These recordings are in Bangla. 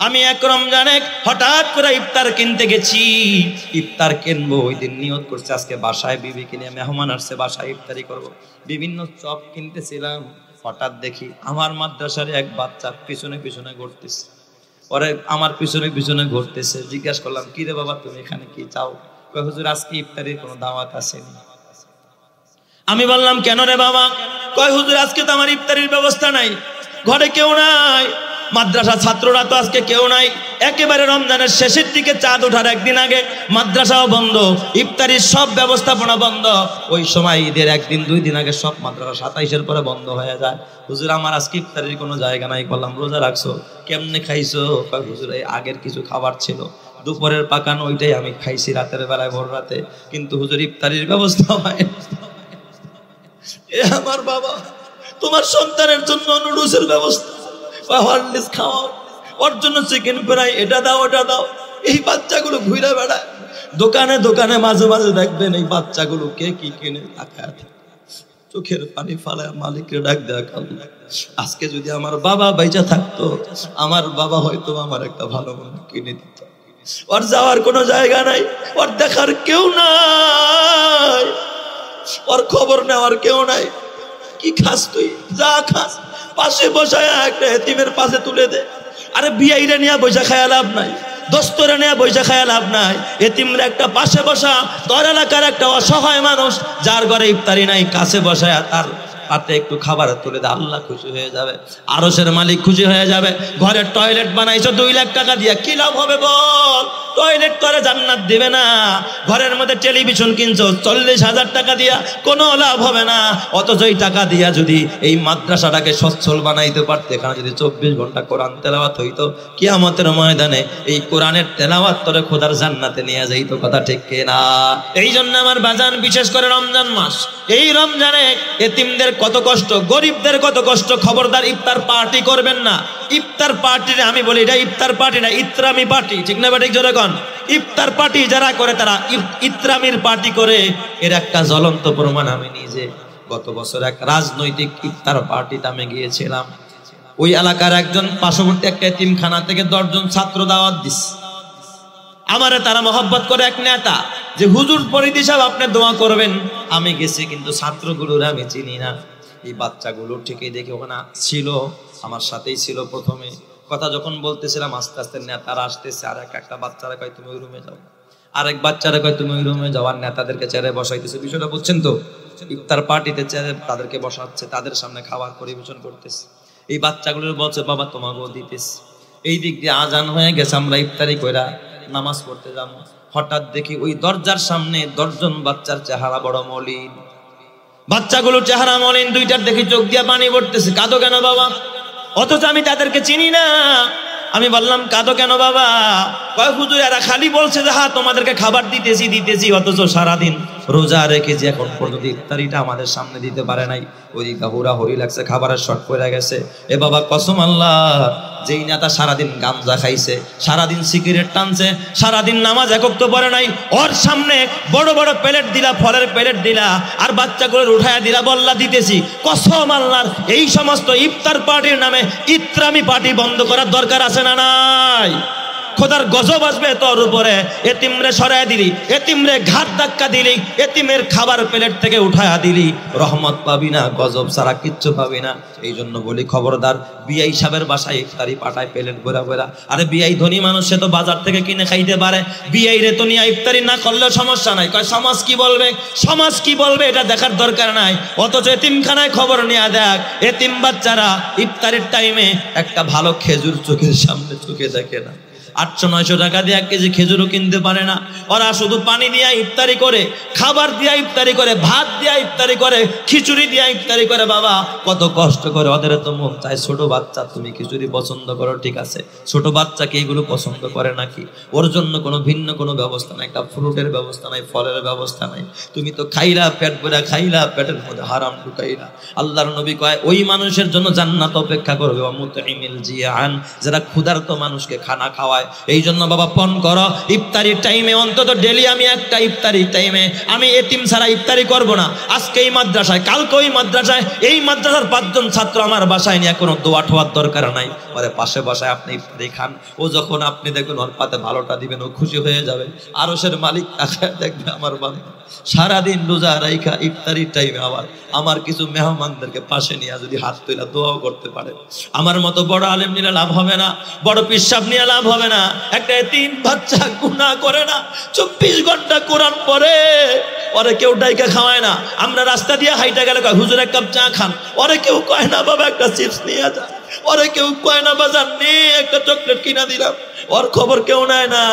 আমি এক রমজানে হঠাৎ করে ইফতার কিনতে গেছি, ইফতার কিনবো, ওই দিন নিয়ত করছে আজকে বাসায় বিবি কিনে মেহমান আসছে বাসায় ইফতারি করব। বিভিন্ন চপ কিনতেছিলাম, হঠাৎ দেখি আমার মাদ্রাসার এক বাচ্চা পিছনে পিছনে ঘুরতেছে। পরে আমার পিছনে পিছনে ঘুরতেছে, জিজ্ঞাসা করলাম কি রে বাবা তুমি এখানে কি চাও? কয় হুজুর আজকে ইফতারির কোনো দাওয়াত আসেনি। আমি বললাম কেন রে বাবা? কয় হুজুর আজকে তো আমার ইফতারির ব্যবস্থা নাই, ঘরে কেউ নাই, মাদ্রাসা ছাত্ররা তো আজকে কেউ নাই, একেবারে রমজানের শেষের দিকে চাঁদ ওঠার একদিন আগে মাদ্রাসাও বন্ধ, ইফতারির সব ব্যবস্থাপনা বন্ধ। ওই সময় ঈদের একদিন দুই দিন আগে সব মাদ্রাসা 27-এর পরে বন্ধ হয়ে যায়। হুজুর আমার আজকে ইফতারির কোনো জায়গা নাই। বললাম রোজা রাখছো, কেমনে খাইছো? হুজুর এই আগের কিছু খাবার ছিল, দুপুরের পাকানো ওইটাই আমি খাইছি রাতের বেলায় ভোর রাতে, কিন্তু হুজুর ইফতারির ব্যবস্থা হয়। এ আমার বাবা, তোমার সন্তানের জন্য নুডলসের ব্যবস্থা, হরলিক্স খাওয়াও, ওর জন্য চিকেন ফ্রাই, এটা দাও ওটা দাও। এই বাচ্চাগুলো ঘুরে বেড়ায় দোকানে দোকানে, মাঝে মাঝে দেখবেন এই বাচ্চাগুলো কে কি কিনে তাকায়, চোখের পানি ফালায় মালিককে ডাক দেয়া, আল্লাহ আজকে যদি আমার বাবা বেঁচে থাকতো, আমার বাবা হয়তো আমার একটা ভালো মন্দ কিনে দিত। ওর যাওয়ার কোনো জায়গা নাই, ওর দেখার কেউ নাই, ওর খবর নেওয়ার কেউ নাই। কি খাস তুই? যা খাস পাশে বসায় একটা এতিমের পাশে তুলে দে। আরে বিয়াইরা নিয়ে বৈশা খায়া লাভ নাই, দোস্তরা নিয়ে বৈশা খায়া লাভ নাই, এতিমরা একটা পাশে বসা, তোর এলাকার একটা অসহায় মানুষ যার ঘরে ইফতারি নাই, কাছে বসায় তার হাতে একটু খাবার তুলে দে, আল্লাহ খুশি হয়ে যাবে, আরশের মালিক খুশি হয়ে যাবে। ঘরের টয়লেট বানাইছো 2 লাখ টাকা দিয়া, কি লাভ হবে বল? টয়লেট করে জান্নাত দিবে না। ঘরের মধ্যে টেলিভিশন কিনছো 40,000 টাকা দিয়া, কোনো লাভ হবে না। অথচ এই টাকা দিয়া যদি এই মাদ্রাসাটাকে সচ্ছল বানাইতে পারতে, এখানে যদি 24 ঘন্টা কোরআন তেলাওয়াত হইতো, কিয়ামতের ময়দানে এই কোরআনের তেলাওয়াত করে খোদার জান্নাতে নিয়ে যাইতো। কথা ঠিক কিনা? এই জন্য আমার বাজান, বিশেষ করে রমজান মাস, এই রমজানে এতিমদের কত কষ্ট, গরিবদের কত কষ্ট। খবরদার ইফতার পার্টি করবেন না। ইফতার পার্টি আমি বলি এটা ইফতার পার্টি না, ইত্রামি পার্টি, ঠিক না বেঠিক? জোরে কোন? ইফতার পার্টি যারা করে তারা ইত্রামির পার্টি করে। এর একটা জ্বলন্ত প্রমাণ আমি নিজে গত বছর এক রাজনৈতিক ইফতার পার্টিতে আমি গিয়েছিলাম। ওই এলাকার একজন পার্শ্ববর্তী একটা এতিমখানা থেকে 10 জন ছাত্র দাওয়াত দিস। আমারে তারা মহব্বত করে এক নেতা যে হুজুর পরিধি সাহেব আপনি দোয়া করবেন। আমি গেছি, কিন্তু ছাত্রগুলোর আমি চিনি না। এই বাচ্চাগুলো ঠিকই দেখি ওখানে ছিল, আমার সাথেই ছিল। প্রথমে কথা যখন বলতেছিলাম, আস্তে আস্তে নেতারা আসতেছে, আর একটা বাচ্চারা কয় তুমি ওই রুমে যাও, আরেক বাচ্চারা কয় তুমি ওই রুমে যাও, আর নেতাদেরকে চেয়ারে বসাইতেছে। বিষয়টা বুঝছেন তো? ইফতার পার্টিতে চেয়ারে তাদেরকে বসাচ্ছে, তাদের সামনে খাবার পরিবেশন করতেছে। এই বাচ্চাগুলোর বলছে বাবা তোমাকেও দিতেছে। এই দিক দিয়ে আজান হয়ে গেছে, আমরা ইফতারি কইরা নামাজ পড়তে যাবো। হঠাৎ দেখি ওই দরজার সামনে 10 জন বাচ্চার চেহারা বড় মলিন। বাচ্চাগুলো চেহারা মলিন, দুইটার দেখি চোখ দিয়ে পানি পড়তেছে। কাঁদো কেন বাবা? অথচ আমি তাদেরকে চিনি না। আমি বললাম কাঁদো কেন বাবা? কয় হুজুর এরা খালি বলছে যে হ্যাঁ তোমাদেরকে খাবার দিতেছি দিতেছি, অথচ সারাদিন রোজা রেখেছি, এখন পর্যন্ত ইফতারিটা আমাদের সামনে দিতে পারে নাই। ওইদিকে হুড়াহুড়ি লাগছে, খাবারের শর্ট পড়ে গেছে। এ বাবা কসম আল্লাহ, যেই নেতা সারাদিন গাঞ্জা খাইছে, সারাদিন সিগারেট টানছে, সারাদিন নামাজ একক তো পড়ে নাই, ওর সামনে বড় বড় প্লেট দিলা, ফলের প্লেট দিলা, আর বাচ্চাগুলোর উঠায়া দিলা, বললা দিতেছি। কসম আল্লাহর, এই সমস্ত ইফতার পার্টির নামে ইত্রামি পার্টি বন্ধ করার দরকার আছে না নাই? খোদার গজব আসবে তোর উপরে। এতিমরে সরায় দিলি, এতিমরে ঘাট ধাক্কা দিলি, এতিমের খাবার প্লেট থেকে উঠায়া দিলি, রহমত পাবি না, গজব ছাড়া কিচ্ছু পাবি না। এই জন্য বলি খবরদার, বিআই সাহেবের বাসায় ইফতারি পাঠায় প্লেট ভরা ভরা। আরে বিআই ধনী মানুষ, সে তো বাজার থেকে কিনে খাইতে পারে, বিআই রে তো নিয়ে ইফতারি না করলেও সমস্যা নাই। কয় সমাজ কি বলবে, সমাজ কি বলবে এটা দেখার দরকার নাই। অথচ এতিমখানায় খবর নিয়ে দেখ, এতিম বাচ্চারা ইফতারির টাইমে একটা ভালো খেজুর চোখের সামনে চোখে দেখে না। 800-900 টাকা দিয়ে 1 কেজি খেজুরও কিনতে পারে না। ওরা শুধু পানি দিয়া ইফতারি করে, খাবার দিয়া ইফতারি করে, ভাত দিয়া ইফতারি করে, খিচুড়ি দিয়া ইফতারি করে। বাবা কত কষ্ট করে, ওদের তো মন চায়। ছোট বাচ্চা, তুমি খিচুড়ি পছন্দ করো ঠিক আছে, ছোট বাচ্চা কি এগুলো পছন্দ করে নাকি? ওর জন্য কোনো ভিন্ন কোনো ব্যবস্থা নাই, একটা ফ্রুটের ব্যবস্থা নাই, ফলের ব্যবস্থা নাই। তুমি তো খাইলা, পেট ভরা খাইলা, পেটের মধ্যে হারাম ঢুকাইলা। আল্লাহর নবী কয় ওই মানুষের জন্য জান্নাত অপেক্ষা করবে, মুতঈমিল জিয়ান, যারা ক্ষুধার্ত মানুষকে খানা খাওয়ায়, হয়। এই জন্য বাবা পণ করো, ইফতারির টাইমে অন্তত ডেলি আমি একটা ইফতারির টাইমে আমি এতিম ছাড়া ইফতারি করব না। আজকে এই মাদ্রাসায়, কালকে ওই মাদ্রাসায়, এই মাদ্রাসার 5 জন ছাত্র আমার বাসায় নিয়ে কোনো দোয়া ঠোয়ার দরকার নাই, ওরে পাশে বাসায় আপনি ইফতারি খান। ও যখন আপনি দেখবেন ওর পাতে ভালোটা দিবেন, ও খুশি হয়ে যাবে। আরশের মালিক তাকায় দেখবে আমার বান্দা সারাদিন রোজা রাইখা ইফতারির টাইমে আবার আমার কিছু মেহমানদেরকে পাশে নিয়ে যদি হাত তুলে দোয়াও করতে পারে। আমার মতো বড় আলেম নিয়ে লাভ হবে না, বড় পিসাব নিয়ে লাভ হবে না। একটা এতিম বাচ্চা গুনাহ করে না, 24 ঘন্টা কোরআন পড়ে, ওরে কেউ ডাইকা খাওয়ায় না। আমরা রাস্তা দিয়ে হাইটা গেলে কয় হুজুর 1 কাপ চা খান, ওরে কেউ কয় না বাবা একটা চিপস নিয়ে যা, ওরে কেউ কয় না বাজার নে একটা চকলেট কিনা দিলাম, ওর খবর কেউ নেয় না।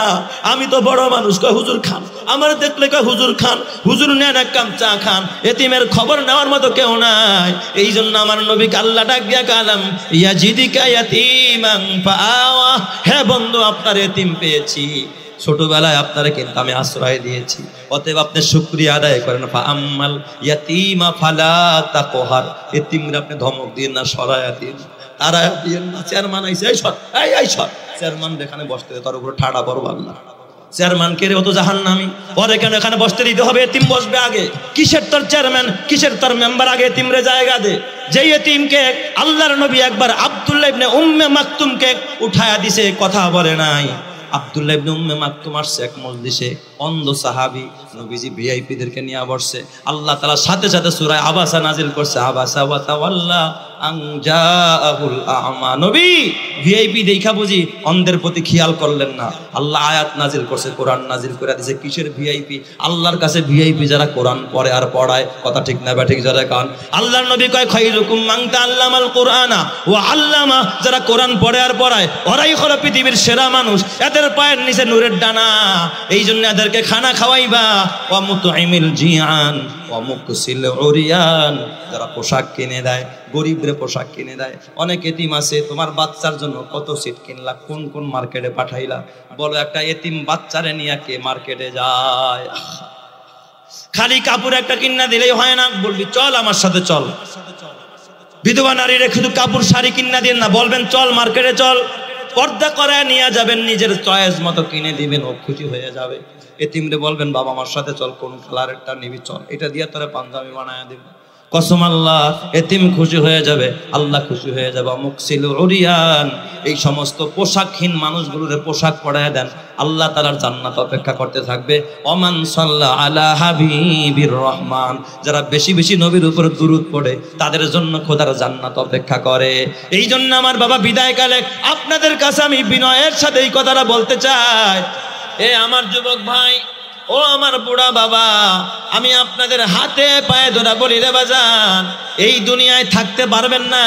আমি তো বড় মানুষ, কয় হুজুর খান, আমার দেখলে কয় হুজুর খান, হুজুর নেন 1 কাপ চা খান। এতিমের খবর নেওয়ার মতো কেউ নাই। এই জন্য আমার নবীকে আল্লাহ ডাক দিয়া কালাম ইয়াজিদিকা ইয়াতীমান ফাআওয়া, হে বন্ধু আপনার এতিম পেয়েছি, ছোটবেলায় আপনারা কিন্তু আমি আশ্রয় দিয়েছি, অতএব আপনি শুকরিয়া আদায় করেন। ফাআম্মাল ইয়াতীমা ফালা তাকহার, এতিমরা আপনি ধমক দিন না, সরায়া দিন, তারায়া দিন না। চেয়ারম্যান আইছে, এই সর, এই সর, চেয়ারম্যান এখানে বসতে তার উপরে ঠাড়া পড়ব আল্লাহ। চেয়ারম্যান কে রে, ও তো জাহান্নামী, ওরে কেন এখানে বসতে দিতে হবে? এতিম বসবে আগে। কিসের তোর চেয়ারম্যান, কিসের তোর মেম্বার, আগে এতিমরে জায়গা দে। যেই এতিমকে আল্লাহর নবী একবার আব্দুল্লাহ ইবনে উম্মে মাকতুমকে উঠায়া দিছে, কথা বলে নাই। আব্দুল্লাহ ইবনে উম্মে মাকতুম আসছে এক মজলিসে, অন্ধ সাহাবী, নবীজি ভিআইপিদেরকে নিয়ে বসছে। আল্লাহ তাআলা সাথে সাথে সূরা আবাসা নাজিল করছে, আবাসা ওয়া তাওয়াল্লা আন জাআহুল আ'মা। নবী ভিআইপি দেখা বুঝি অন্ধের প্রতি খেয়াল করলেন না, আল্লাহ আয়াত নাজিল করছে, কোরআন নাজিল করে দিয়েছে। কিসের ভিআইপি? আল্লাহর কাছে ভিআইপি যারা কোরআন পড়ে আর পড়ায়, কথা ঠিক না ব্যাঠিক যারা কান। আল্লাহর নবী কয় খায়রুকুম মান তাআল্লামাল কুরআনা ওয়া আল্লামা, যারা কোরআন পড়ে আর পড়ায় ওরাই হলো পৃথিবীর সেরা মানুষ, এদের পায়ের নিচে নূরের ডানা। এই জন্য এদেরকে খানা খাওয়াইবা। ওয়া মুতঈমিল জিআন ওয়া মুকসিল উরিয়ান, যারা পোশাক কিনে দেয়, গরিবরে পোশাক কিনে দেয়। অনেক এতিম আছে, তোমার বাচ্চার জন্য কত সিট কিনলা, কোন কোন মার্কেটে পাঠাইলা, বলো একটা এতিম বাচ্চারে নিয়ে কে মার্কেটে যায়? খালি কাপড় একটা কিনা দিলেই হয় না, বলবি চল আমার সাথে চল। বিধবা নারীরে শুধু কাপড় শাড়ি কিনা দিন না, বলবেন চল মার্কেটে চল, পর্দা করায় নিয়ে যাবেন, নিজের চয়েস মতো কিনে দিবেন, ও খুশি হয়ে যাবে। এতিমরে বলবেন বাবা আমার সাথে চল, কোন কালারেরটা নিবি চল, এটা দিয়ে তোরা পাঞ্জাবি বানায় দিব। কসম আল্লাহ, এতিম খুশি হয়ে যাবে, আল্লাহ খুশি হয়ে যাবে। মুকসিল উরিয়ান, এই সমস্ত পোশাকহীন মানুষগুলোরে পোশাক পরায় দেন, আল্লাহ তাআলার জান্নাত অপেক্ষা করতে থাকবে। ওমান সাল্লা আলা হাবিবির রহমান, যারা বেশি বেশি নবীর উপর দুরূদ পড়ে তাদের জন্য খোদার জান্নাত অপেক্ষা করে। এই জন্য আমার বাবা বিদায়কালে আপনাদের কাছে আমি বিনয়ের সাথে এই কথাটা বলতে চাই, এ আমার যুবক ভাই, ও আমার বুড়া বাবা, আমি আপনাদের হাতে পায়ে ধরা বলি রে বাজান, এই দুনিয়ায় থাকতে পারবেন না।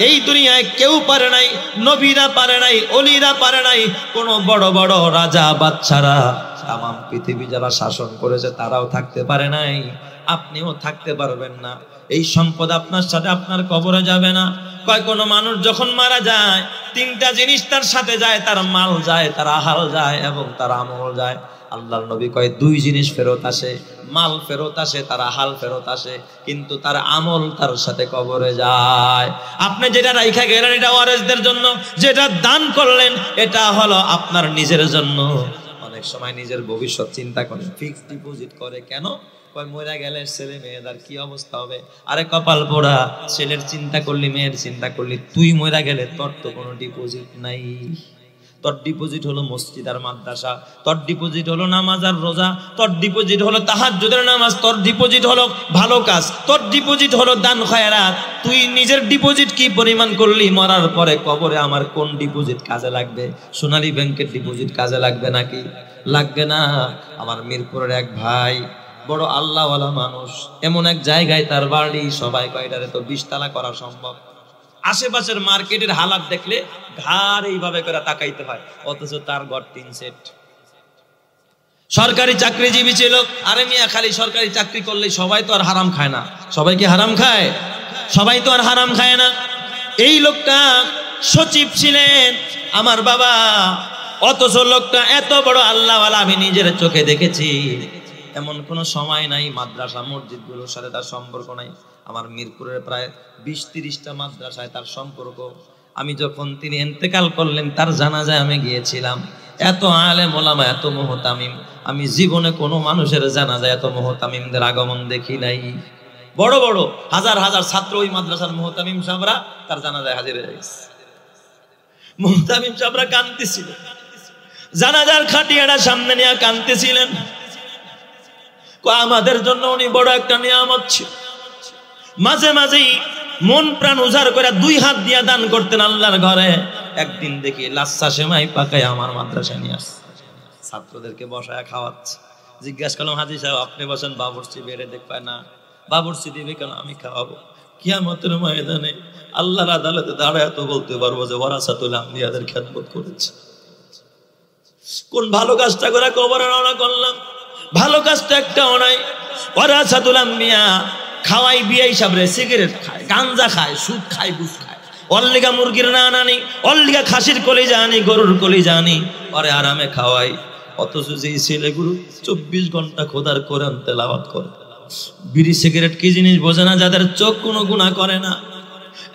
এই দুনিয়ায় কেউ পারে নাই, নবীরা পারে নাই, অলিরা পারে নাই, কোনো বড় বড় রাজা বাদশারা তাম পৃথিবী যারা শাসন করেছে তারাও থাকতে পারে নাই, আপনিও থাকতে পারবেন না। এই সম্পদ আপনার সাথে আপনার কবরে যাবে না। কয় কোনো মানুষ যখন মারা যায় 3টা জিনিস তার সাথে যায়, তার মাল যায়, তার আহাল যায় এবং তার আমল যায়। আল্লাহর নবী কয় 2 জিনিস ফেরত আসে, মাল ফেরত আসে, তার আহাল ফেরত আসে, কিন্তু তার আমল তার সাথে কবরে যায়। আপনি যেটা রাইখা গেলেন এটা ওয়ারিসদের জন্য, যেটা দান করলেন এটা হলো আপনার নিজের জন্য। অনেক সময় নিজের ভবিষ্যৎ চিন্তা করে, ফিক্সড ডিপোজিট করে, কেন? কয় মরে গেলে ছেলে মেয়েদের কি অবস্থা হবে। আরে কপাল পোড়া, ছেলের চিন্তা করলি, মেয়ের চিন্তা করলি, তুই মরে গেলে তোর তো কোনো ডিপোজিট নাই। তোর ডিপোজিট হলো মসজিদ আর মাদ্রাসা, তোর ডিপোজিট হলো নামাজ আর রোজা, তোর ডিপোজিট হলো তাহাজ্জুদের নামাজ, তোর ডিপোজিট হলো ভালো কাজ, তোর ডিপোজিট হলো দান খয়রাত। তুই নিজের ডিপোজিট কি পরিমাণ করলি, মরার পরে কবরে আমার কোন ডিপোজিট কাজে লাগবে? সোনালী ব্যাংকের ডিপোজিট কাজে লাগবে নাকি? লাগবে না। আমার মিরপুরের এক ভাই বড় আল্লাহওয়ালা মানুষ, এমন এক জায়গায় তার বাড়ি, সবাই কয়টারে তো 20 তালা করা সম্ভব। আশেপাশের মার্কেটের হালাত দেখলে ঘাড় এইভাবে করে তাকাইতে হয়, অথচ তার ঘর 3 সেট। সরকারি চাকরিজীবী ছিল। আরে মিয়া, খালি সরকারি চাকরি করলে সবাই তো আর হারাম খায় না। সবাই কি হারাম খায়? সবাই তো আর হারাম খায় না। এই লোকটা সচিব ছিলেন আমার বাবা, অথচ লোকটা এত বড় আল্লাহওয়ালা আমি নিজের চোখে দেখেছি। এমন কোনো সময় নাই মাদ্রাসা মসজিদগুলোর সাথে তার সম্পর্ক নাই। আমার মিরপুরের প্রায় 20-30টা মাদ্রাসায় তার সম্পর্ক। আমি যখন তিনি ইন্তেকাল করলেন তার জানাজায় আমি গিয়েছিলাম। এত আলেম ওলামা, এত মুহতামিম, আমি জীবনে কোনো মানুষের জানাজায় এত মুহতামিমদের আগমন দেখি নাই। বড় বড় হাজার হাজার ছাত্র ওই মাদ্রাসার মুহতামিম সাহেবরা তার জানাজায় হাজির হয়ে গেছে। মুহতামিম সাহেবরা কাঁদতেছিলেন, জানাজার খাটিয়াটা সামনে নিয়ে কাঁদতেছিলেন। আমাদের জন্য উনি বড় একটা নিয়ামত ছিল। মাঝে মাঝেই মন প্রাণ উজাড় করে 2 হাত দিয়ে দান করতেন আল্লাহর ঘরে। একদিন দেখি লাচ্ছা সেমাই পাকায় আমার মাদ্রাসায় নিয়ে আসছে, ছাত্রদেরকে বসায় খাওয়াচ্ছে। জিজ্ঞাসা করলাম, হাজী সাহেব আপনি বসেন, বাবুর্চি বেড়ে দেখবে না? বাবুর্চি দিবে কেন, আমি খাওয়াবো। কিয়ামতের ময়দানে আল্লাহর আদালতে দাঁড়ায় তো বলতে পারবো যে ওয়ারাসাতুল আম্বিয়াদের খেদমত করেছে। কোন ভালো কাজটা করে কবরে রওনা করলাম? ভালো কাজটা একটাও নাই। ওয়ারাসাতুল আম্বিয়া খাওয়াই বিয়াই সাবরে সিগারেট খায়, গাঞ্জা খায়, সুদ খায়, ঘুষ খায়। অল্লিগা মুরগির না আনি, অল্লিগা খাসির কলিজা আনি, গরুর কলিজা আনি, পরে আরামে খাওয়াই। অথচ যেই ছেলেগুলো 24 ঘন্টা খোদার কোরআন তেলাওয়াত করে, বিড়ি সিগারেট কি জিনিস বোঝে না, যাদের চোখ কোনো গুনাহ করে না,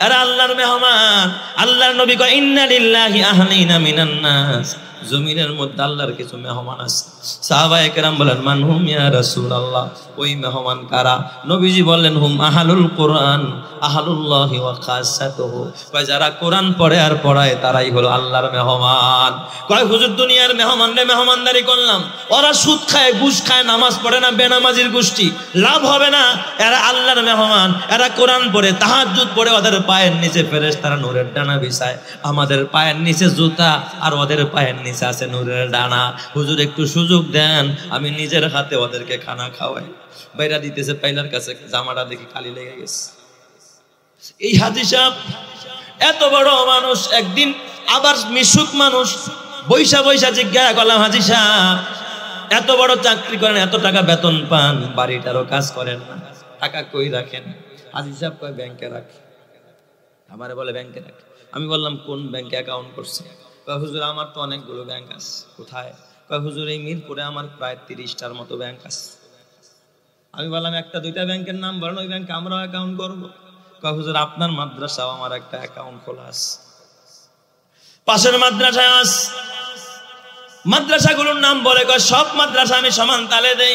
এরা আল্লাহর মেহমান। আল্লাহর নবী কয় ইন্না লিল্লাহি আহলিনা মিনান নাস, জমিনের মধ্যে আল্লাহর কিছু মেহমান আছে। সাহাবায়ে কেরাম বলেন মান হুম ইয়া রাসূলুল্লাহ, ওই মেহমান কারা? নবীজি বললেন হুম আহলুল কোরআন আহলুল্লাহি ওয়া খাসাতুহু, কয় যারা কোরআন পড়ে আর পড়ায় তারাই হলো আল্লাহর মেহমান। কয় হুজুর দুনিয়ার মেহমানরে মেহমানদারি করলাম, ওরা সুদ খায়, ঘুষ খায়, নামাজ পড়ে না, বেনামাজির গোষ্ঠী, লাভ হবে না। এরা আল্লাহর মেহমান, এরা কোরআন পড়ে, তাহাজ্জুদ পড়ে, ওদের পায়ের নিচে ফেরেশতারা নূরের ডানা বিছায়, আমাদের পায়ের নিচে জুতা আর ওদের পায়ের নিচে আছে নূরের ডানা। হুজুর একটু সুযোগ দেন, আমি নিজের হাতে ওদেরকে খানা খাওয়াই। বাইরা দিতেছে, পাইলার কাছে জামাটা দেখি কালি লেগে গেছে। এই হাজী সাহেব এত বড় মানুষ, একদিন আবার মিশুক মানুষ, বৈশা বৈশা জিজ্ঞাসা করলাম, হাজী সাহেব এত বড় চাকরি করেন, এত টাকা বেতন পান, বাড়িটারও কাজ করেন না, টাকা কই রাখেন? হাজী সাহেব কয় ব্যাংকে রাখে। আমারে বলে ব্যাংকে রাখে। আমি বললাম কোন ব্যাংকে অ্যাকাউন্ট করছে? কয় হুজুর আমার তো অনেকগুলো ব্যাংক আছে। কোথায়? কয় হুজুর এই মিরপুরে আমার প্রায় 30টার মতো ব্যাংক আছে। আমি বললাম একটা দুইটা ব্যাংকের নাম বলেন, ওই ব্যাংকে আমরাও অ্যাকাউন্ট করবো। কয় হুজুর আপনার মাদ্রাসাও আমার একটা অ্যাকাউন্ট খোলা আছে, পাশের মাদ্রাসায় আছে। মাদ্রাসাগুলোর নাম বলে, কয় সব মাদ্রাসা আমি সমান তালে দেই।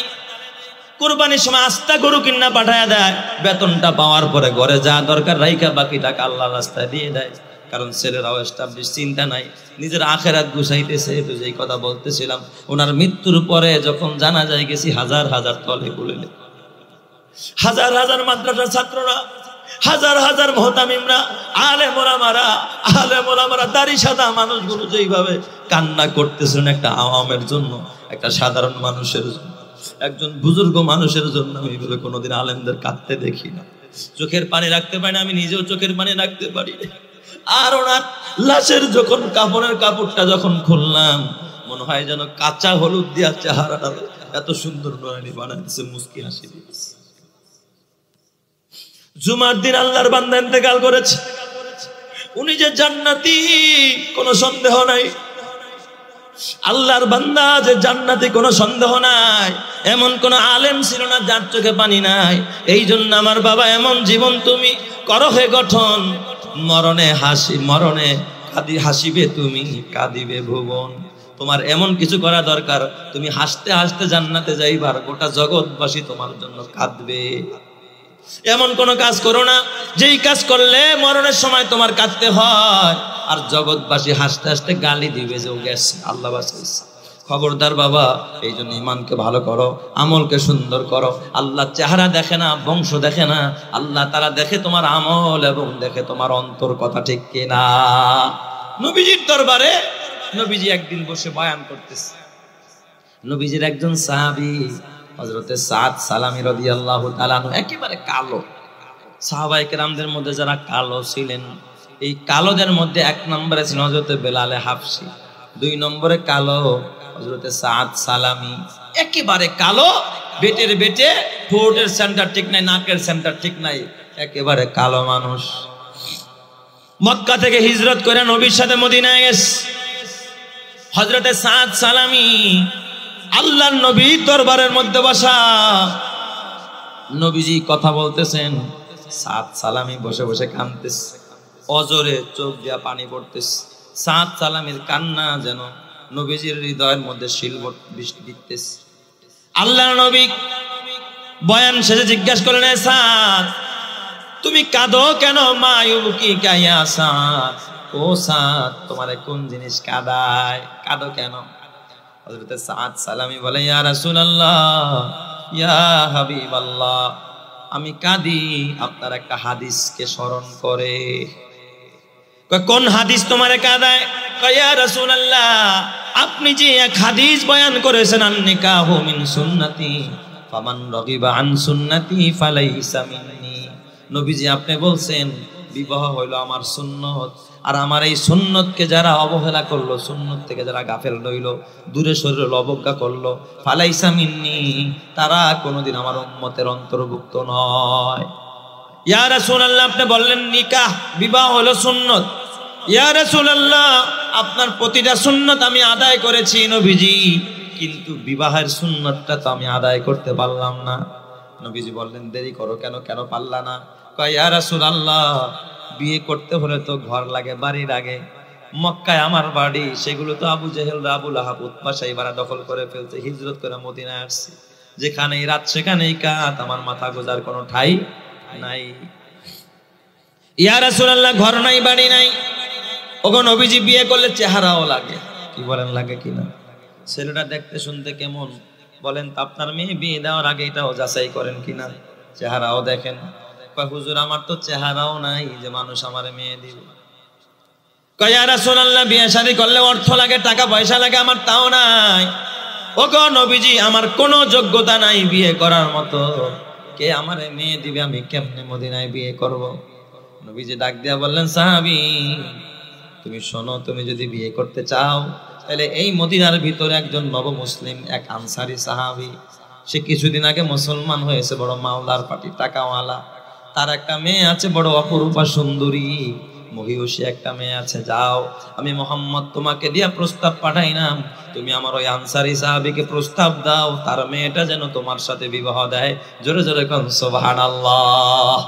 কুরবানির সময় আস্তা গরু কিনা পাঠায় দেয়, বেতনটা পাওয়ার পরে ঘরে যা দরকার রাইখা বাকি টাকা আল্লাহর রাস্তায় দিয়ে দেয়। কারণ ছেলেরাও এস্টাবলিশ, চিন্তা নাই, নিজের আখেরাত গুছাইতেছে। তো যেই কথা বলতেছিলাম, ওনার মৃত্যুর পরে যখন জানা যায় গেছি, হাজার হাজার তলে গুলেলে, হাজার হাজার মাদ্রাসার ছাত্ররা, হাজার হাজার মুহতামিমরা, আলেম ওলামারা, দাড়ি সাদা মানুষগুলো যেইভাবে কান্না করতেছেন একটা আওয়ামের জন্য, একটা সাধারণ মানুষের জন্য, একজন বুজুর্গ মানুষের জন্য, আমি এইভাবে কোনোদিন আলেমদের কাঁদতে দেখি না। চোখের পানি রাখতে পারি না, আমি নিজেও চোখের পানি রাখতে পারি না। আর ওনার লাশের যখন কাপড়ের কাপড়টা যখন খুললাম, মনে হয় যেন কাঁচা হলুদ দিয়া চেহারাটা এত সুন্দর নয়নি বানাইছে, মুস্কি হাসি দিয়েছে। জুমার দিন আল্লাহর বান্দা ইন্তেকাল করেছে, উনি যে জান্নাতি কোনো সন্দেহ নাই। আল্লাহর বান্দা যে জান্নাতি কোনো সন্দেহ নাই। এমন কোন আলেম ছিল না যার চোখে পানি নাই। এই জন্য আমার বাবা এমন জীবন তুমি করো হে গঠন, মরণে হাসিবে তুমি, কাঁদিবে ভুবন। তোমার এমন কিছু করা দরকার, তুমি হাসতে হাসতে জান্নাতে যাইবার, গোটা জগৎবাসী তোমার জন্য কাঁদবে। এমন কোন কাজ করো না যেই কাজ করলে মরণের সময় তোমার কাঁদতে হয় আর জগৎবাসী হাসতে হাসতে গালি দিবে যে ও গেছে, আল্লাহ বাঁচাইছে। খবরদার বাবা, এই জন্য ইমানকে ভালো করো, আমলকে সুন্দর করো। আল্লাহ চেহারা দেখে না, বংশ দেখে না, আল্লাহ তারা দেখে তোমার আমল এবং দেখে তোমার অন্তর। কথা ঠিক কিনা? নবীজির দরবারে নবীজি একদিন বসে বয়ান করতেছে। নবীজির একজন সাহাবী হযরতে সাদ সালামী রাদিয়াল্লাহু তাআলা আনহু, একেবারে কালো। সাহাবায়ে কেরামদের মধ্যে যারা কালো ছিলেন, এই কালোদের মধ্যে 1 নম্বরে ছিলেন হযরতে বেলালে হাফসি, 2 নম্বরে কালো হযরতে সাদ সালামী, একেবারে কালো, বেটের বেটে, ঠোঁটের সেন্টার ঠিক নাই, নাকের সেন্টার ঠিক নাই, একেবারে কালো মানুষ। মক্কা থেকে হিজরত করে নবীর সাথে মদিনায় গেছে। হযরতে সাদ সালামী আল্লাহর নবীর দরবারের মধ্যে বসা, নবীজি কথা বলতেছেন, সাদ সালামী বসে বসে কাঁদতেছে। অজরে চোখ দিয়া পানি পড়তেছে। সাদ সালামের কান্না যেন নবীজির হৃদয়ের মধ্যে শিলবট বৃষ্টি দিতেছে। আল্লাহর নবী বয়ান শেষে জিজ্ঞাসা করলেন, সাদ তুমি কাঁদো কেন? মা ইউবকি কাইয়া সাদ, ও সাদ তোমারে কোন জিনিস কাঁদায়, কাঁদো কেন? হযরত সাদ সালামি বলে, ইয়া রাসূলুল্লাহ, ইয়া হাবিবাল্লাহ, আমি কাঁদি আপনার একটা হাদিসকে স্মরণ করে। কোন হাদিস তোমারে কাঁদায়? ইয়া রাসূলুল্লাহ, আপনি যে এক হাদিস বয়ান করেছেন, আন-নিকাহু মিন সুন্নতি ফামান রাগিবা আন সুন্নতি ফালাইসা মিন্নি। নবীজি আপনি বলছেন বিবাহ হইল আমার সুন্নত, আর আমার এই সুন্নতকে যারা অবহেলা করলো, সুন্নত থেকে যারা গাফেল রইল, দূরে সরে অবজ্ঞা করলো, ফালাইসা মিন্নি, তারা কোনোদিন আমার উম্মতের অন্তর্ভুক্ত নয়। ইয়া রাসূলুল্লাহ, আপনি বললেন নিকাহ বিবাহ হলো সুন্নত। ইয়া রাসূলুল্লাহ, আপনার প্রতিটা সুন্নত আমি আদায় করেছি নবীজি, কিন্তু বিবাহের সুন্নতটা তো আমি আদায় করতে পারলাম না। নবীজি বললেন, দেরি করো কেন, কেন পারলা না? কয়, ইয়া রাসূলুল্লাহ, বিয়ে করতে হলে তো ঘর লাগে, বাড়ি লাগে। মক্কায় আমার বাড়ি, সেগুলো তো আবু জেহেল, আবু লাহাব, উতবা সাইবারা দখল করে ফেলছে। হিজরত করে মদিনায় আসছি, যেখানেই রাত সেখানেই কাত, আমার মাথা গোজার কোনো ঠাই নাই। ইয়া রাসূলুল্লাহ, ঘর নাই, বাড়ি নাই। ওগো নবীজি, বিয়ে করলে চেহারাও লাগে। কি বলেন, লাগে কিনা? ছেলেটা দেখতে শুনতে কেমন বলেন তো? আপনার মেয়ে বিয়ে দেওয়ার আগে এটাও যাচাই করেন কিনা? চেহারাও দেখেন। কয়, হুজুর আমার তো চেহারাও নাই যে মানুষ আমার মেয়ে দিবে। কয়, ইয়া রাসূলুল্লাহ, বিয়ে শাদী করলে অর্থ লাগে, টাকা পয়সা লাগে, আমার তাও নাই। ওগো নবীজি, আমার কোনো যোগ্যতা নাই বিয়ে করার মতো, কে আমার মেয়ে দিবে? আমি কেমনে মদিনায় বিয়ে করব? নবীজি ডাক দিয়া বললেন, সাহাবী তুমি শোনো, তুমি যদি বিয়ে করতে চাও তাহলে এই মদিনার ভিতরে একজন নব মুসলিম, এক আনসারী সাহাবী, সে কিছুদিন আগে মুসলমান হয়েছে, বড় মাওলার পাটি, টাকাওয়ালা। তার একটা মেয়ে আছে বড় অপরূপা সুন্দরী, মহিষী একটা মেয়ে আছে। যাও, আমি মুহাম্মদ তোমাকে দিয়া প্রস্তাব পাঠাইলাম, তুমি আমার ওই আনসারী সাহাবীকে প্রস্তাব দাও, তার মেয়েটা যেন তোমার সাথে বিবাহ দেয়। জোরে জোরে কোন সুবহানাল্লাহ।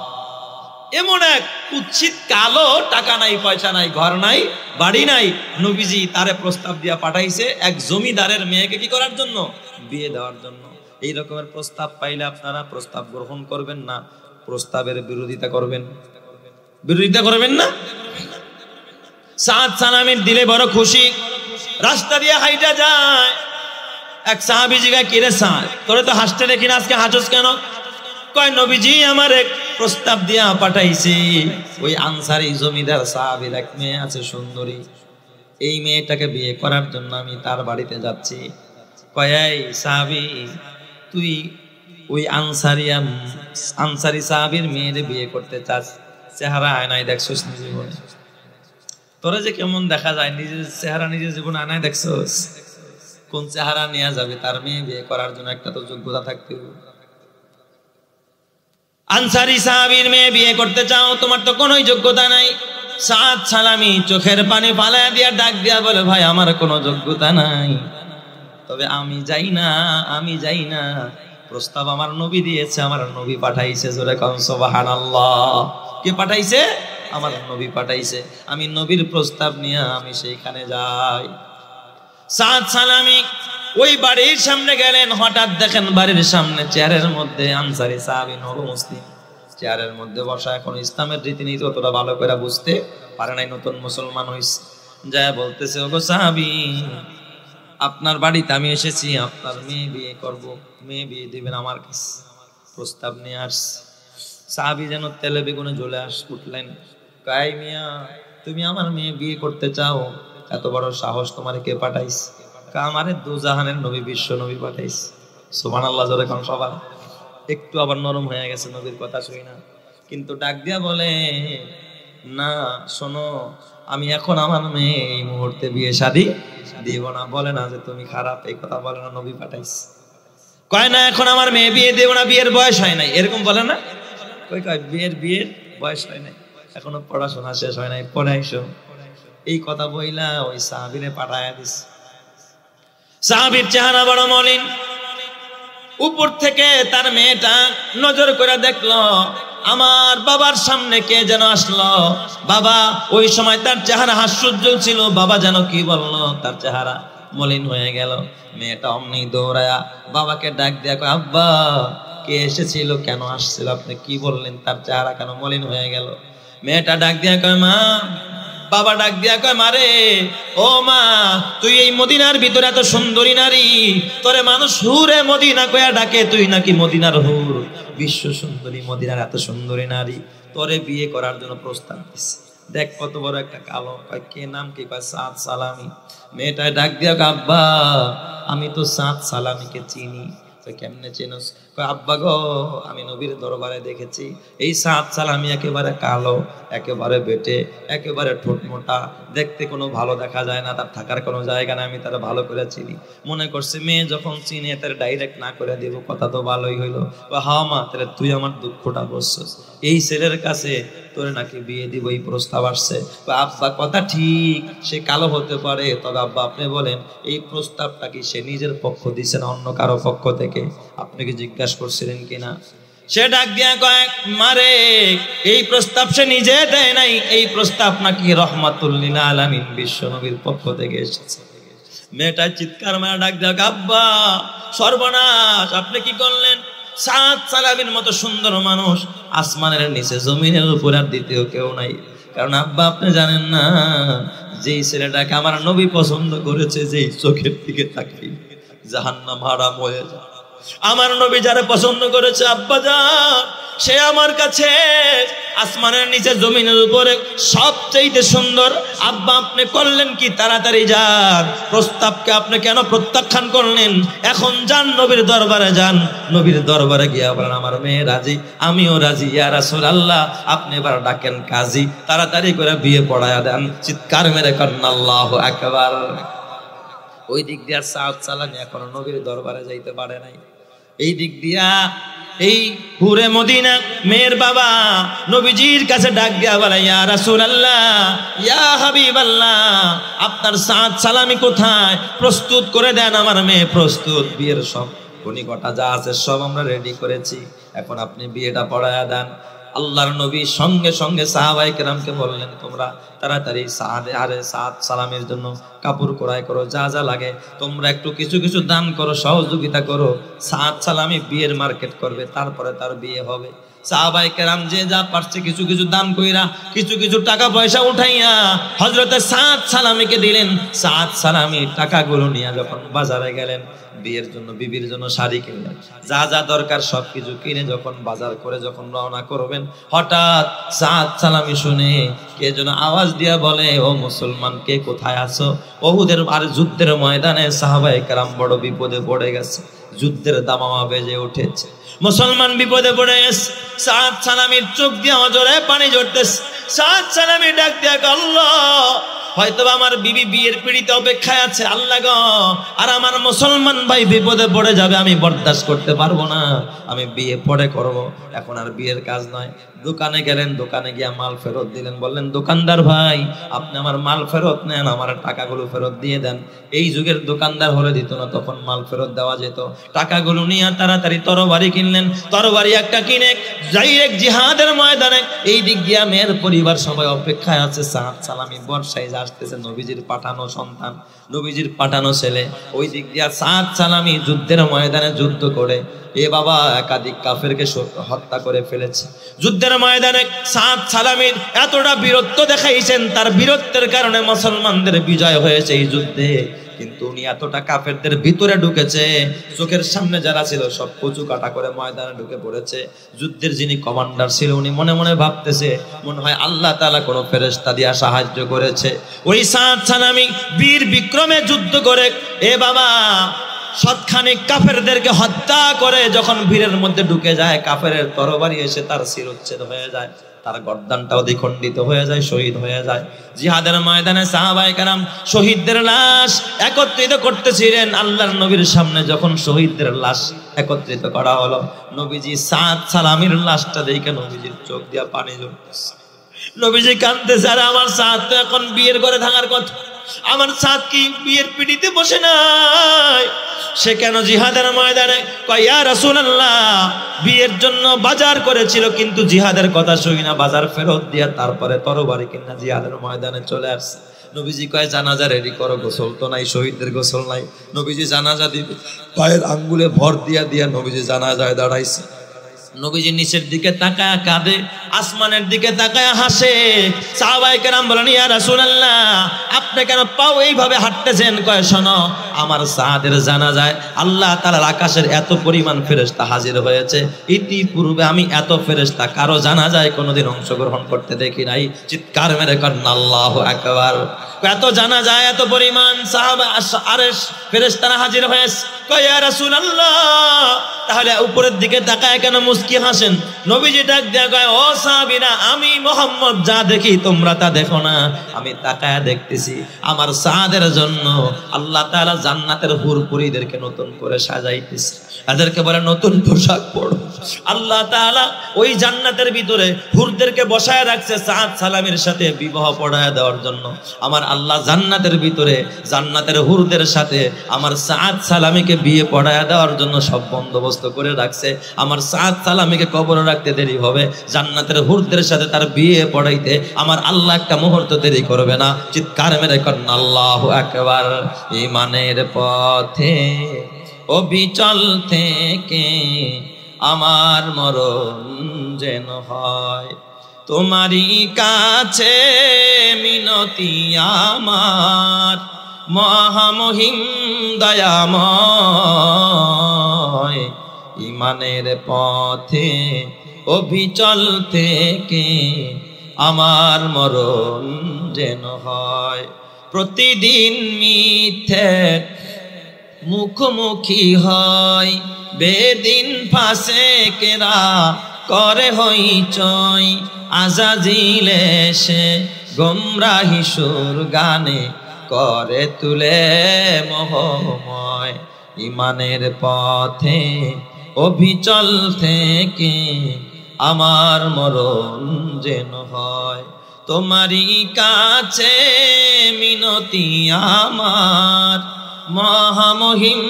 এমন এক কুৎসিত কালো, টাকা নাই, পয়সা নাই, ঘর নাই, বাড়ি নাই, নবীজি তারে প্রস্তাব দিয়া পাঠাইছে এক জমিদারের মেয়েকে কি করার জন্য? বিয়ে দেওয়ার জন্য। এই রকমের প্রস্তাব পাইলে আপনারা প্রস্তাব গ্রহণ করবেন না, প্রস্তাবের বিরোধিতা করবেন। বিরোধিতা করবেন না। সাদ সালামের দিলে বড় খুশি, রাস্তা দিয়ে হাইটা যায়। এক সাহাবী জিজ্ঞাসা, কিরে সাদ, তোরে তো হাসতে দেখি না, আজকে হাসোস কেন? কয়, নবীজি আমার এক প্রস্তাব দিয়া পাঠাইছে, ওই আনসারী জমিদার সাহাবীর এক মেয়ে আছে সুন্দরী, এই মেয়েটাকে বিয়ে করার জন্য আমি তার বাড়িতে যাচ্ছি। কয়, এই সাহাবী, তুই ওই আনসারী সাহাবীর মেয়ের বিয়ে করতে চাস? চেহারা আয়নায় দেখছস নিজে জীবনে? তোরা যে কেমন দেখা যায়, নিজের চেহারা নিজের জীবনে আয়নায় দেখছস? কোন চেহারা নেওয়া যাবে তার মেয়ে বিয়ে করার জন্য? একটা তো যোগ্যতা থাকতে হবে। আনসারী সাহাবীর মেয়ে বিয়ে করতে চাও, তোমার তো কোনো যোগ্যতা নাই। সাদ সালামি চোখের পানি ফালায়া দিয়া ডাক দিয়া বলে, ভাই আমার কোনো যোগ্যতা নাই, তবে আমি যাই না, আমি যাই না, প্রস্তাব আমার নবী দিয়েছে, আমার নবী পাঠাইছে। জোরে কোন সুবহানাল্লাহ। কে পাঠাইছে? আমার নবী পাঠাইছে। আমি নবীর প্রস্তাব নিয়ে আমি সেইখানে যাই। সাদ সালামি ওই বাড়ির সামনে গেলেন, হঠাৎ দেখেন বাড়ির সামনে চেয়ারের মধ্যে আনসারী সাহাবী নব মুসলিম চেয়ারের মধ্যে বসা। এখন ইসলামের রীতিনীতি অতটা ভালো করে বুঝতে পারে নাই, নতুন মুসলমান হইছে। যায় বলতেছে, ওগো সাহাবী, আপনার বাড়িতে আমি এসেছি, আপনার মেয়ে বিয়ে করব, মেয়ে বিয়ে দিবেন আমার কাছে, প্রস্তাব নিয়ে আসছি। সাহাবী যেন তেলে বেগুনে জ্বলে উঠলেন। কাই মিয়া, তুমি আমার মেয়ে বিয়ে করতে চাও? এত বড় সাহস তোমার কে পাঠাইছে? আমারে দুজাহানের নবী, বিশ্ব নবী পাঠাইছে। সুবহানাল্লাহ। জোরে কোন সবাই। একটু আবার নরম হয়ে গেছে নবীর কথা শুই না, কিন্তু ডাক দিয়া বলে, না শোনো, আমি এখন আমার মেয়ে এই মুহূর্তে বিয়ে শাদী দিব না। বলে না যে তুমি খারাপ, এই কথা বলে না, নবী পাঠাইছে। কয় না, এখন আমার মেয়ে বিয়ে দেব না, বিয়ের বয়স হয় নাই, এরকম বলে না? কয় বিয়ের বয়স হয় নাই, এখনো পড়াশোনা শেষ হয় নাই, পড়াইছো। এই কথা বইলা ওই সাহাবীরে পাঠায়া দিস। সাহাবীর চেহারা বড় মলিন, উপর থেকে তার মেয়েটা নজর করে দেখলো, আমার বাবার সামনে কে যেন আসলো। বাবা ওই সময় তার চেহারা হাস্যোজ্জ্বল ছিল, বাবা যেন কি বললো, তার চেহারা মলিন হয়ে গেল। মেয়েটা অমনি দৌড়ায়া বাবাকে ডাক দিয়া কয়, আব্বা কে এসেছিল, কেন আসছিল, আপনি কি বললেন, তার চেহারা কেন মলিন হয়ে গেল? মেয়েটা ডাক দিয়া কয়, মা। বাবা ডাক দিয়া কয়, মারে ও মা, তুই এই মদিনার ভিতরে এত সুন্দরী নারী, তোরে মানুষ হুরে মদিনা কয়া ডাকে, তুই নাকি মদিনার হুর, বিশ্ব সুন্দরী মদিনার এত সুন্দরী নারী, তোরে বিয়ে করার জন্য প্রস্তাব দিচ্ছে। দেখ কত বড় একটা কালো। কয় কে, নাম কি? কয় সাদ সালামি। মেয়েটায় ডাক দিয়া কয়, আব্বা আমি তো সাদ সালামিকে চিনি। কেমনে চেনস? কয় আব্বা গো, আমি নবীর দরবারে দেখেছি এই সাদ সালামি একেবারে কালো, একেবারে বেটে, একেবারে ঠোঁট মোটা, দেখতে কোনো ভালো দেখা যায় না, তার থাকার কোনো জায়গা না, আমি তারা ভালো করে চিনি। মনে করছে মেয়ে যখন চিনে তার ডাইরেক্ট না করে দেব, কথা তো ভালোই হইলো। হ্যাঁ মা, তাহলে তুই আমার দুঃখটা বসছিস, এই ছেলের কাছে তোরে নাকি বিয়ে দিব, এই প্রস্তাব আসছে। আব্বা কথা ঠিক, সে কালো হতে পারে, তবে আব্বা আপনি বলেন এই প্রস্তাবটা কি সে নিজের পক্ষ দিছে না অন্য কারো পক্ষ থেকে? আপনি কি জিজ্ঞাসা করছিলেন কিনা? সে ডাক দিয়া কয়, মারে এই প্রস্তাব সে নিজে দেয় নাই, এই প্রস্তাব নাকি রহমাতুল লিল আলামিন বিশ্ব নবীর পক্ষ থেকে এসেছে। মেয়েটা চিৎকার মারা ডাক দিয়া, আব্বা সর্বনাশ, আপনি কি করলেন? সাদ সালামির মতো সুন্দর মানুষ আসমানের নিচে জমিনের উপর আর দ্বিতীয় কেউ নাই। কারণ আব্বা আপনি জানেন না, যেই ছেলেটাকে আমার নবী পছন্দ করেছে, যেই চোখের দিকে তাকাই জাহান্নাম হারাম হয়ে যায়। আমার নবী যারা পছন্দ করেছে আব্বা জান, সে আমার কাছে আসমানের নিচে জমিনের উপরে সবচেয়ে সুন্দর। আব্বা আপনি করলেন কি? তাড়াতাড়ি যান, প্রস্তাবকে আপনি কেন প্রত্যাখ্যান করলেন? এখন যান নবীর দরবারে যান, নবীর দরবারে গিয়ে বলেন আমার মেয়ে রাজি, আমিও রাজি, ইয়া রাসূলুল্লাহ আপনি এবার ডাকেন কাজী, তাড়াতাড়ি করে বিয়ে পড়ায়া দেন। চিৎকার মেরে করেন আল্লাহু আকবার। ওই দিক দিয়া সাদ সালামি এখনো নবীর দরবারে যাইতে পারে নাই। এই দিক দিয়া এই হুরে মদিনা মেয়ের বাবা নবীজির কাছে ডাক দিয়া বলে, ইয়া রাসূলুল্লাহ, ইয়া হাবিবাল্লাহ, আপনার সাদ সালামি কোথায়? প্রস্তুত করে দেন, আমার মেয়ে প্রস্তুত, বিয়ের সব কনিকটা যা আছে সব আমরা রেডি করেছি, এখন আপনি বিয়েটা পড়ায়া দেন। আল্লাহর নবী সঙ্গে সঙ্গে সাহাবায়ে কেরামকে বললেন, তোমরা তাড়াতাড়ি সাদ সালামের জন্য কাপড় ক্রয় করো, যা যা লাগে তোমরা একটু কিছু কিছু দান করো, সহযোগিতা করো, সাদ সালামি বিয়ের মার্কেট করবে, তারপরে তার বিয়ে হবে। সাহাবায়ে কেরাম যে যা পারছে কিছু কিছু দান কইরা, কিছু কিছু টাকা পয়সা উঠাইয়া হযরতে সাদ সালামিকে দিলেন। সাদ সালামি টাকাগুলো নিয়ে যখন বাজারে গেলেন, বিয়ের জন্য বিবির জন্য শাড়ি কিনলেন, যা যা দরকার সবকিছু কিনে যখন বাজার করে যখন রওনা করবেন, হঠাৎ সাদ সালামি শুনে কে যেন আওয়াজ দিয়া বলে, ও মুসলমান কে কোথায় আছো? উহুদের আর যুদ্ধের ময়দানে সাহাবায়ে কেরাম বড় বিপদে পড়ে গেছে, যুদ্ধের দামামা বেজে উঠেছে, মুসলমান বিপদে পড়ে গেছে। সাদ সালামির চোখ দিয়ে অজরে পানি ঝরতেছে। সাদ সালামি ডাক দিয়া, আল্লাহ হয়তো আমার বিবি বিয়ের পিড়িতে অপেক্ষায় আছে, আল্লাহ গো, আর আমার মুসলমান ভাই বিপদে পড়ে যাবে, আমি বরদাস্ত করতে পারবো না, আমি বিয়ে পরে করব, এখন আর বিয়ের কাজ নয়। দোকানে গেলেন, দোকানে গিয়া মাল ফেরত দিলেন, বললেন দোকানদার ভাই আপনি আমার মাল ফেরত নেন, আমার টাকাগুলো ফেরত দিয়ে দেন। এই যুগের দোকানদার হলে দিত না, তখন মাল ফেরত দেওয়া যেত। টাকাগুলো নিয়ে তাড়াতাড়ি তরবারি কিনলেন, তরবারি একটা কিনে ডাইরেক্ট জিহাদের ময়দানে। এই দিক দিয়া মেয়ের পরিবার সবাই অপেক্ষায় আছে, সাদ সালামি বর্ষায় আসতেছে, নবীজির পাঠানো সন্তান, নবীজির পাঠানো ছেলে। ওই দিক দিয়া সাদ সালামি যুদ্ধের ময়দানে যুদ্ধ করে এ বাবা একাধিক কাফেরকে হত্যা করে ফেলেছে। যুদ্ধের ময়দানে সাদ সালামির এতটা বীরত্ব দেখাইছেন, তার বীরত্বের কারণে মুসলমানদের বিজয় হয়েছে এই যুদ্ধে। কিন্তু উনি এতটা কাফেরদের ভিতরে ঢুকেছে, চোখের সামনে যারা ছিল সব কচু কাটা করে ময়দানে ঢুকে পড়েছে। যুদ্ধের যিনি কমান্ডার ছিল উনি মনে মনে ভাবতেছে, মনে হয় আল্লাহ তাআলা কোনো ফেরেশতা দিয়া সাহায্য করেছে। ওই সাদ সালামি বীর বিক্রমে যুদ্ধ করে এ বাবা শতখানেক কাফেরদেরকে হত্যা করে যখন ভিড়ের মধ্যে ঢুকে যায়, কাফেরের তরবারি এসে তার শিরোচ্ছেদ হয়ে যায়, তার গর্দানটাও দ্বিখণ্ডিত হয়ে যায়, শহীদ হয়ে যায়। জিহাদের ময়দানে সাহাবায়ে কেরাম শহীদদের লাশ একত্রিত করতেছিলেন। আল্লাহর নবীর সামনে যখন শহীদদের লাশ একত্রিত করা হলো, নবীজি সাদ সালামির লাশটা দেখে নবীজির চোখ দিয়া পানি ঝরতেছে, নবীজি কাঁদতেছে, আর আমার সাদ তো এখন বিয়ের ঘরে থাকার কথা, আমার সাদ কি বিয়ের পিড়িতে বসে নাই, সে কেন জিহাদের ময়দানে? কয় ইয়া রাসূলুল্লাহ, বিয়ের জন্য বাজার করেছিল কিন্তু জিহাদের কথা শুনি না, বাজার ফেরত দিয়া তারপরে তরবারি কিনা জিহাদের ময়দানে চলে আসছে। নবীজি কয় জানাজা রেডি করো, গোসল তো নাই, শহীদদের গোসল নাই। নবীজি জানাজা দিবে, পায়ের আঙ্গুলে ভর দিয়া দিয়া নবীজি জানাজায় দাঁড়াইছে। নবীজি নিচের দিকে তাকায় কাঁদে, আসমানের দিকে তাকায় হাসে। সাহাবায়ে কেরাম বলেন ইয়া রাসূলুল্লাহ, আপনি কেন পাও এইভাবে হাঁটতেছেন? কয় শোনো, আমার সাদের জানাজায় আল্লাহ তাআলার আকাশের এত পরিমাণ ফেরেশতা হাজির হয়েছে, ইতিপূর্বে আমি এত ফেরেশতা কারো জানাজায় কোনোদিন অংশগ্রহণ করতে দেখি নাই। চিৎকার মেরে করেন আল্লাহু আকবার। এত জানাজায় এত পরিমাণ সাহাবা আরশ ফেরেশতারা হাজির হয়েছে। কয় ইয়া রাসূলুল্লাহ, তাহলে উপরের দিকে তাকায় কেন মুস্কি হাসেন? নবীজি ডাক দেয়া কয় ও সাহাবীরা, আমি মুহাম্মদ যা দেখি তোমরা তা দেখো না। আমি তাকায় দেখতেছি আমার সাদের জন্য আল্লাহ তাআলা জান্নাতের হুরপুরীদেরকে নতুন করে সাজাইতেছে, এদেরকে বলে নতুন পোশাক পরো। আল্লাহ তাআলা ওই জান্নাতের ভিতরে হুরদেরকে বসায় রাখছে সাদ সালামের সাথে বিবাহ পড়ায় দেওয়ার জন্য। আমার আল্লাহ জান্নাতের ভিতরে জান্নাতের হুরদের সাথে আমার সাদ সালামীকে বিয়ে পড়ায় দেওয়ার জন্য সব বন্দোবস্ত করে রাখছে। আমার সাদ সালামীকে কবরে রাখতে দেরি হবে, জান্নাতের হুরদের সাথে তার বিয়ে পড়াইতে আমার আল্লাহ একটা মুহূর্ত দেরি করবে না। চিৎকার মেরে করেন আল্লাহু আকবার। ঈমানের পথে অবিচল থেকে আমার মরণ যেন হয়, তোমারই কাছে মিনতি আমার মহামহিম দয়াময়। ঈমানের পথে অবিচল থেকে আমার মরণ যেন হয়, প্রতিদিন মিথ্যের মুখোমুখি হয়, বেদিন ফাসেকেরা করে হইচই, আজাজিল এসে গোমরাহি সুর গানে করে তুলে মোহময়। ঈমানের পথে অবিচল থেকে আমার মরণ যেন হয়, তোমারই কাছে মিনতি আমার মহামহিম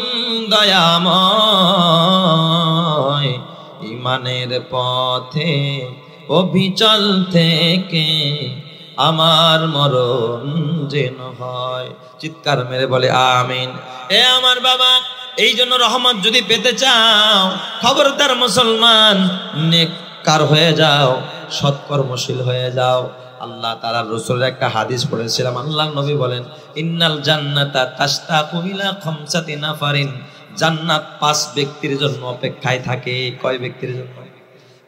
দয়াময়। ঈমানের পথে অবিচল থেকে আমার মরণ যেন হয়। চিৎকার মেরে বলে আমিন। এ আমার বাবা, এই জন্য রহমত যদি পেতে চাও, খবরদার মুসলমান, নেককার হয়ে যাও, সৎকর্মশীল হয়ে যাও। আল্লাহ তাআলার রাসূলের একটা হাদিস পড়েছিলাম, আল্লাহর নবী বলেন ইন্নাল জান্নাতা তাশতাকু ইলা খামসাতি নাফারিন, জান্নাত 5 ব্যক্তির জন্য অপেক্ষায় থাকে। কয় ব্যক্তির জন্য?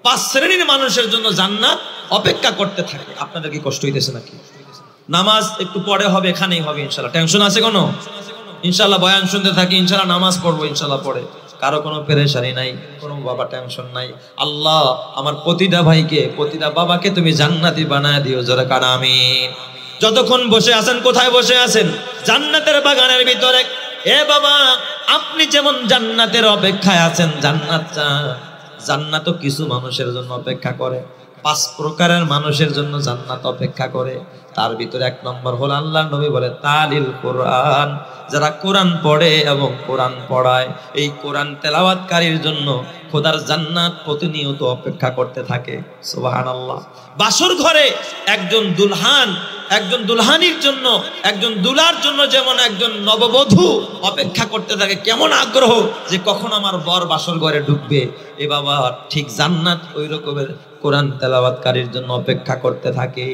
5 শ্রেণীর মানুষের জন্য জান্নাত অপেক্ষা করতে থাকে। আপনাদের কি কষ্ট হইতেছে নাকি? নামাজ একটু পরে হবে, এখানেই হবে ইনশাআল্লাহ। টেনশন আছে কোনো? ইনশাআল্লাহ বয়ান শুনতে থাকি, ইনশাআল্লাহ নামাজ পড়বো ইনশাআল্লাহ পড়ে। কারো কোনো পেরেশানি নাই, কোনো বাবা টেনশন নাই। আল্লাহ আমার প্রতিটা ভাইকে, প্রতিটা বাবাকে তুমি জান্নাতি বানায় দিও, জোরে কান আমিন। যতক্ষণ বসে আছেন, কোথায় বসে আছেন? জান্নাতের বাগানের ভিতরে। এ বাবা, আপনি যেমন জান্নাতের অপেক্ষায় আছেন, জান্নাত চান, জান্নাতও কিছু মানুষের জন্য অপেক্ষা করে। 5 প্রকারের মানুষের জন্য জান্নাত অপেক্ষা করে। তার ভিতরে 1 নম্বর হলো আল্লাহর নবী বলে তালিল কোরআন, যারা কোরআন পড়ে এবং কোরআন পড়ায়। এই কোরআন তেলাওয়াতকারীর জন্য খোদার জান্নাত প্রতিনিয়ত অপেক্ষা করতে থাকে। সুবহানাল্লাহ। বাসর ঘরে একজন দুলহান, একজন দুলহানির জন্য, একজন দুলার জন্য যেমন একজন নববধূ অপেক্ষা করতে থাকে, কেমন আগ্রহ যে কখন আমার বর বাসর ঘরে ঢুকবে, এ বাবা ঠিক জান্নাত ওই রকমের কোরআন তেলাওয়াতকারীর জন্য অপেক্ষা করতে থাকে।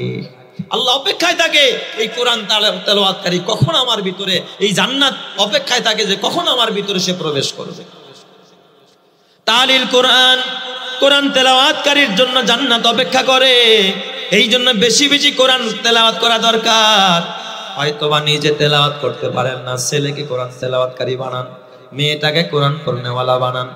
আল্লাহ অপেক্ষায় থাকে এই কোরআন তেলাওয়াতকারী কখন আমার ভিতরে, এই জান্নাত অপেক্ষায় থাকে যে কখন আমার ভিতরে সে প্রবেশ করবে। তালিল কোরআন, কোরআন তেলাওয়াতকারীর জন্য জান্নাত অপেক্ষা করে। এই জন্য বেশি বেশি কোরআন তেলাওয়াত করা দরকার। হয়তোবা নিজে তেলাওয়াত করতে পারেন না, ছেলেকে কোরআন তেলাওয়াতকারী বানান, মেয়েটাকে কোরআন পড়নেওয়ালা বানান।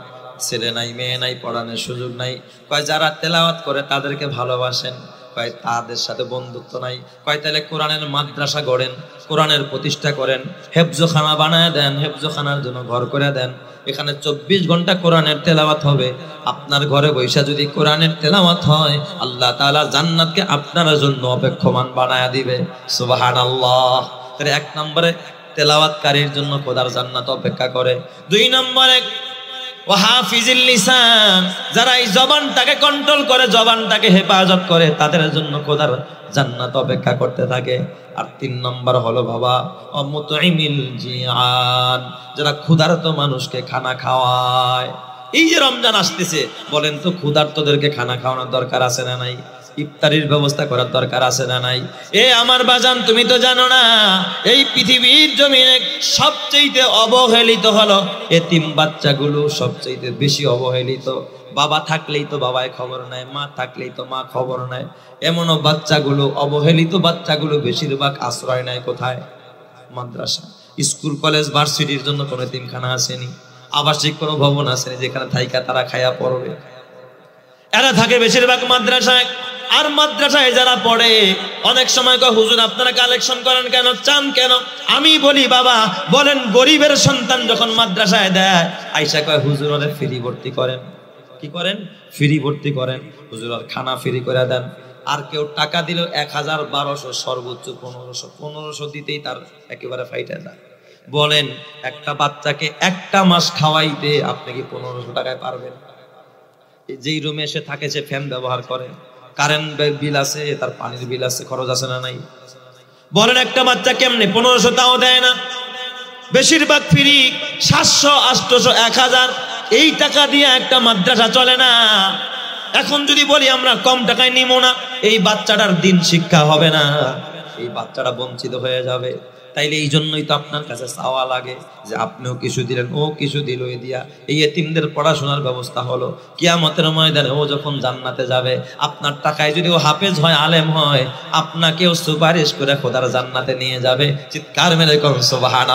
ছেলে নাই, মেয়ে নাই, পড়ানোর সুযোগ নাই। কয় যারা তেলাওয়াত করে তাদেরকে ভালোবাসেন, কয় তাদের সাথে বন্ধুত্ব নাই। কয় তাহলে কোরআনের মাদ্রাসা গড়েন, কোরআনের প্রতিষ্ঠা করেন, হেফজখানা বানায় দেন, হেফজখানার জন্য ঘর করে দেন, এখানে 24 ঘন্টা কোরআনের তেলাওয়াত হবে। আপনার ঘরে বৈশা যদি কোরআনের তেলাওয়াত হয়, আল্লাহ তাআলা জান্নাতকে আপনার জন্য অপেক্ষমান বানায়া দিবে। সুবহানাল্লাহ। তাহলে 1 নম্বরে তেলাওয়াতকারীর জন্য খোদার জান্নাত অপেক্ষা করে। 2 নম্বরে ওয়া হাফিজিল লিসান, যারা এই জবানটাকে কন্ট্রোল করে, জবানটাকে হেফাজত করে, তাদের জন্য খোদার জান্নাত অপেক্ষা করতে থাকে। আর 3 নম্বর হলো বাবা মুতঈমিল জিআন, যারা ক্ষুধার্ত মানুষকে খানা খাওয়ায়। এই যে রমজান আসতেছে, বলেন তো ক্ষুধার্তদেরকে খানা খাওয়ানোর দরকার আছে না নাই? ইফতারির ব্যবস্থা করার দরকার আছে না নাই? এ আমার বাজান, তুমি তো জানো না এই পৃথিবীর জমিনে সবচেয়ে অবহেলিত হলো এতিম বাচ্চাগুলো, সবচেয়ে বেশি অবহেলিত। বাবা থাকলেই তো বাবায় খবর নেয়, মা থাকলেই তো মা খবর নেয়। এমনও বাচ্চাগুলো, অবহেলিত বাচ্চাগুলো বেশিরভাগ আশ্রয় নেয় কোথায়? মাদ্রাসা, স্কুল, কলেজ, ভার্সিটির জন্য কোনো এতিমখানা আসেনি, আবাসিক কোনো ভবন আসেনি যেখানে থাইকা তারা খায়া পড়বে। এরা থাকে বেশিরভাগ মাদ্রাসায়। আর মাদ্রাসায় যারা পড়ে অনেক সময় কয় হুজুর আপনারা কালেকশন করেন কেন, চান কেন? আমি বলি বাবা, বলেন গরিবের সন্তান যখন মাদ্রাসায় দেয়, আইসা কয় হুজুর ওরে ফ্রি ভর্তি করেন। কি করেন? ফ্রি ভর্তি করেন। হুজুর আর খানা ফ্রি করে দেন। আর কেউ টাকা দিল 1000, 1200, সর্বোচ্চ 1500 দিতেই তার একেবারে ফাইটা যায়। বলেন একটা বাচ্চাকে একটা মাস খাওয়াইতে আপনি কি 1500 টাকায় পারবেন? যেই রুমে এসে থাকে সে ফ্যান ব্যবহার করে, কারেন্ট বিল আছে, তার পানির বিল আছে, খরচ আছে না নাই? বলেন একটা বাচ্চা কেমনে 1500 তাও দেয় না? বেশিরভাগ ফ্রি 700, 800, 1000 এই টাকা দিয়ে একটা মাদ্রাসা চলে না। এখন যদি বলি আমরা কম টাকায় নিব না, এই বাচ্চাটার দিন শিক্ষা হবে না, এই বাচ্চাটা বঞ্চিত হয়ে যাবে। তাইলে এই জন্যই তো আপনার কাছে চাওয়া লাগে যে আপনিও কিছু দিলেন, ও কিছু দিল, এ দিয়া এই এতিমদের পড়াশোনার ব্যবস্থা হলো। কিয়ামতের ময়দানে ও যখন জান্নাতে যাবে, আপনার টাকায় যদি ও হাফেজ হয়, আলেম হয়, আপনাকেও সুপারিশ করে খোদার জান্নাতে নিয়ে যাবে। চিৎকার মেরে কোন সুবহানাল্লাহ।